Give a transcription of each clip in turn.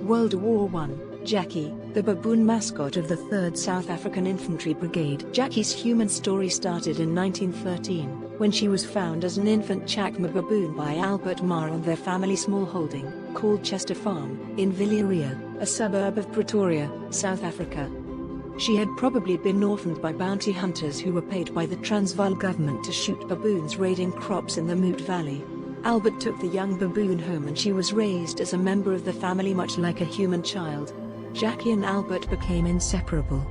World War I, Jackie, the baboon mascot of the 3rd South African Infantry Brigade. Jackie's human story started in 1913, when she was found as an infant Chacma baboon by Albert Marr on their family small holding, called Chester Farm, in Villeria, a suburb of Pretoria, South Africa. She had probably been orphaned by bounty hunters who were paid by the Transvaal government to shoot baboons raiding crops in the Moot Valley. Albert took the young baboon home and she was raised as a member of the family much like a human child. Jackie and Albert became inseparable.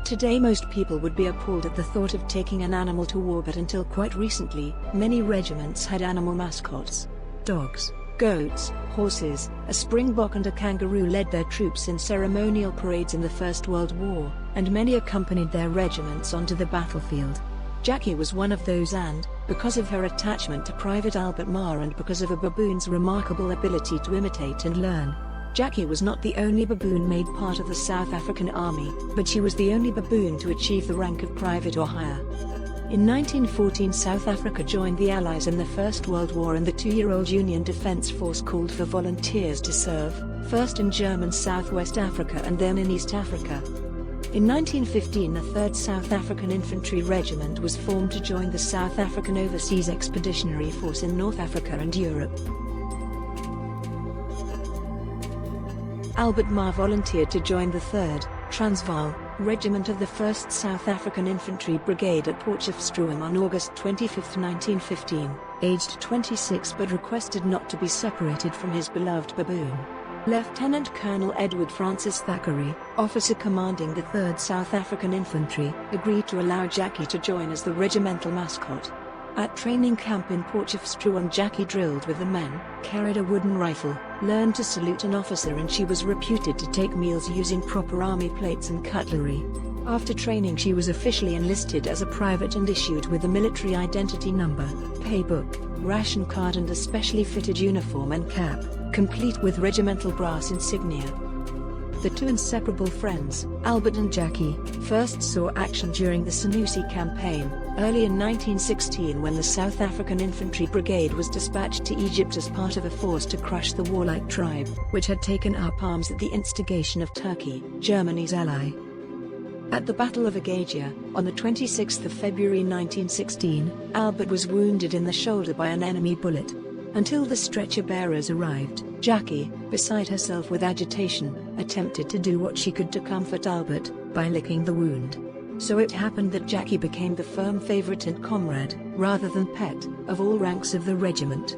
Today most people would be appalled at the thought of taking an animal to war, but until quite recently, many regiments had animal mascots. Dogs, goats, horses, a springbok and a kangaroo led their troops in ceremonial parades in the First World War, and many accompanied their regiments onto the battlefield. Jackie was one of those, and, because of her attachment to Private Albert Marr and because of a baboon's remarkable ability to imitate and learn, Jackie was not the only baboon made part of the South African Army, but she was the only baboon to achieve the rank of private or higher. In 1914 South Africa joined the Allies in the First World War, and the 2-year-old Union Defence Force called for volunteers to serve, first in German Southwest Africa and then in East Africa. In 1915 the 3rd South African Infantry Regiment was formed to join the South African Overseas Expeditionary Force in North Africa and Europe. Albert Marr volunteered to join the 3rd, Transvaal, Regiment of the 1st South African Infantry Brigade at Potchefstroom on August 25, 1915, aged 26 but requested not to be separated from his beloved baboon. Lieutenant Colonel Edward Francis Thackeray, officer commanding the 3rd South African Infantry, agreed to allow Jackie to join as the regimental mascot. At training camp in Potchefstroom Jackie drilled with the men, carried a wooden rifle, learned to salute an officer, and she was reputed to take meals using proper army plates and cutlery. After training she was officially enlisted as a private and issued with a military identity number, pay book, ration card and a specially fitted uniform and cap, complete with regimental brass insignia. The two inseparable friends, Albert and Jackie, first saw action during the Senussi campaign, early in 1916 when the South African Infantry Brigade was dispatched to Egypt as part of a force to crush the warlike tribe, which had taken up arms at the instigation of Turkey, Germany's ally. At the Battle of Agagia, on the 26th of February 1916, Albert was wounded in the shoulder by an enemy bullet. Until the stretcher-bearers arrived, Jackie, beside herself with agitation, attempted to do what she could to comfort Albert, by licking the wound. So it happened that Jackie became the firm favorite and comrade, rather than pet, of all ranks of the regiment.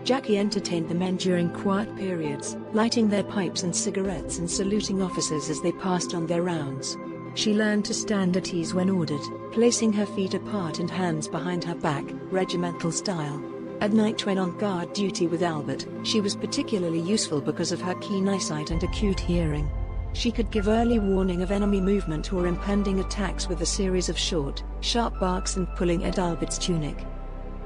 Jackie entertained the men during quiet periods, lighting their pipes and cigarettes and saluting officers as they passed on their rounds. She learned to stand at ease when ordered, placing her feet apart and hands behind her back, regimental style. At night when on guard duty with Albert, she was particularly useful because of her keen eyesight and acute hearing. She could give early warning of enemy movement or impending attacks with a series of short, sharp barks and pulling at Albert's tunic.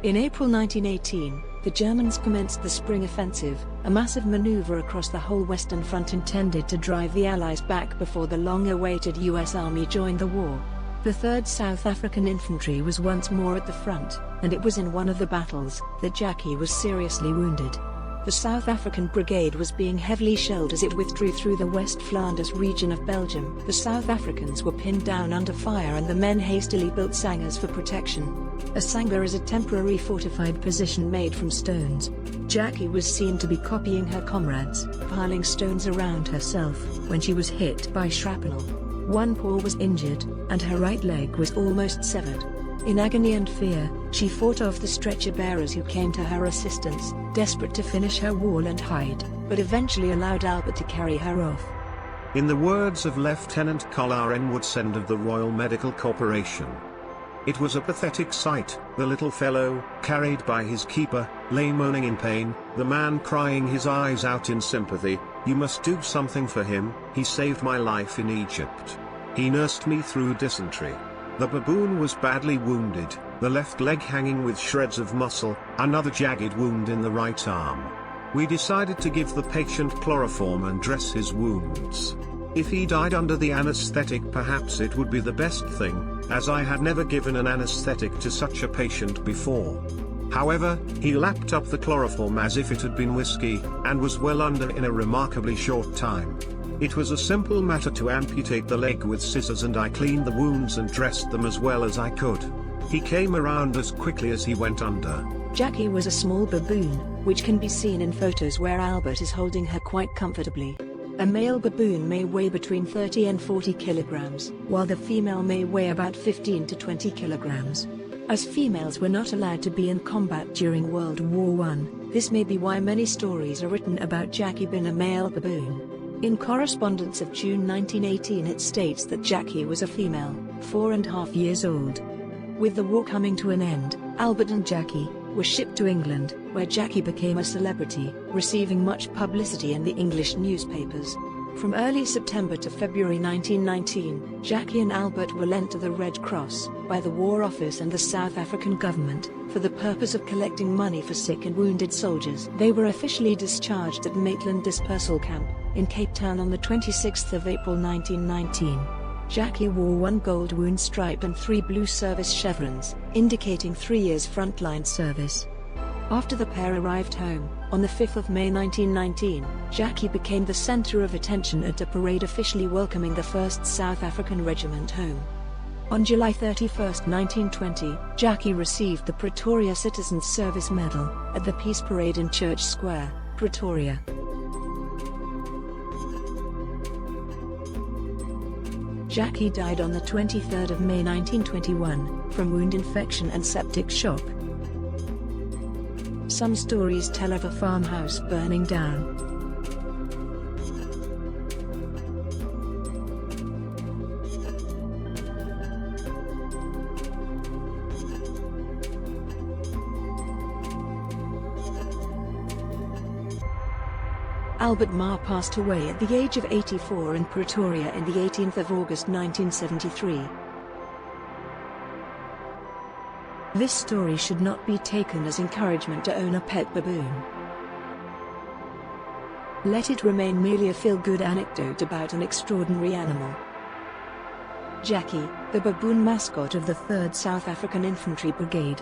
In April 1918, the Germans commenced the Spring Offensive, a massive maneuver across the whole Western Front intended to drive the Allies back before the long-awaited U.S. Army joined the war. The 3rd South African Infantry was once more at the front, and it was in one of the battles that Jackie was seriously wounded. The South African Brigade was being heavily shelled as it withdrew through the West Flanders region of Belgium. The South Africans were pinned down under fire and the men hastily built sangars for protection. A sangar is a temporary fortified position made from stones. Jackie was seen to be copying her comrades, piling stones around herself, when she was hit by shrapnel. One paw was injured, and her right leg was almost severed. In agony and fear, she fought off the stretcher-bearers who came to her assistance, desperate to finish her wall and hide, but eventually allowed Albert to carry her off. In the words of Lieutenant Colin Woodson of the Royal Medical Corporation, "It was a pathetic sight, the little fellow, carried by his keeper, lay moaning in pain, the man crying his eyes out in sympathy, 'You must do something for him, he saved my life in Egypt. He nursed me through dysentery.' The baboon was badly wounded, the left leg hanging with shreds of muscle, another jagged wound in the right arm. We decided to give the patient chloroform and dress his wounds. If he died under the anesthetic perhaps it would be the best thing, as I had never given an anesthetic to such a patient before. However, he lapped up the chloroform as if it had been whiskey, and was well under in a remarkably short time. It was a simple matter to amputate the leg with scissors, and I cleaned the wounds and dressed them as well as I could. He came around as quickly as he went under. Jackie was a small baboon, which can be seen in photos where Albert is holding her quite comfortably. A male baboon may weigh between 30 and 40 kilograms, while the female may weigh about 15 to 20 kilograms. As females were not allowed to be in combat during World War I, this may be why many stories are written about Jackie being a male baboon. In correspondence of June 1918 it states that Jackie was a female, 4.5 years old. With the war coming to an end, Albert and Jackie were shipped to England, where Jackie became a celebrity, receiving much publicity in the English newspapers. From early September to February 1919, Jackie and Albert were lent to the Red Cross by the War Office and the South African government for the purpose of collecting money for sick and wounded soldiers. They were officially discharged at Maitland Dispersal Camp in Cape Town on the 26th of April 1919. Jackie wore 1 gold wound stripe and 3 blue service chevrons, indicating 3 years frontline service. After the pair arrived home, on the 5th of May 1919, Jackie became the center of attention at a parade officially welcoming the 1st South African Regiment home. On July 31, 1920, Jackie received the Pretoria Citizens Service Medal at the Peace Parade in Church Square, Pretoria. Jackie died on the 23rd of May 1921, from wound infection and septic shock. Some stories tell of a farmhouse burning down. Albert Marr passed away at the age of 84 in Pretoria on the 18th of August 1973. This story should not be taken as encouragement to own a pet baboon. Let it remain merely a feel-good anecdote about an extraordinary animal. Jackie, the baboon mascot of the 3rd South African Infantry Brigade.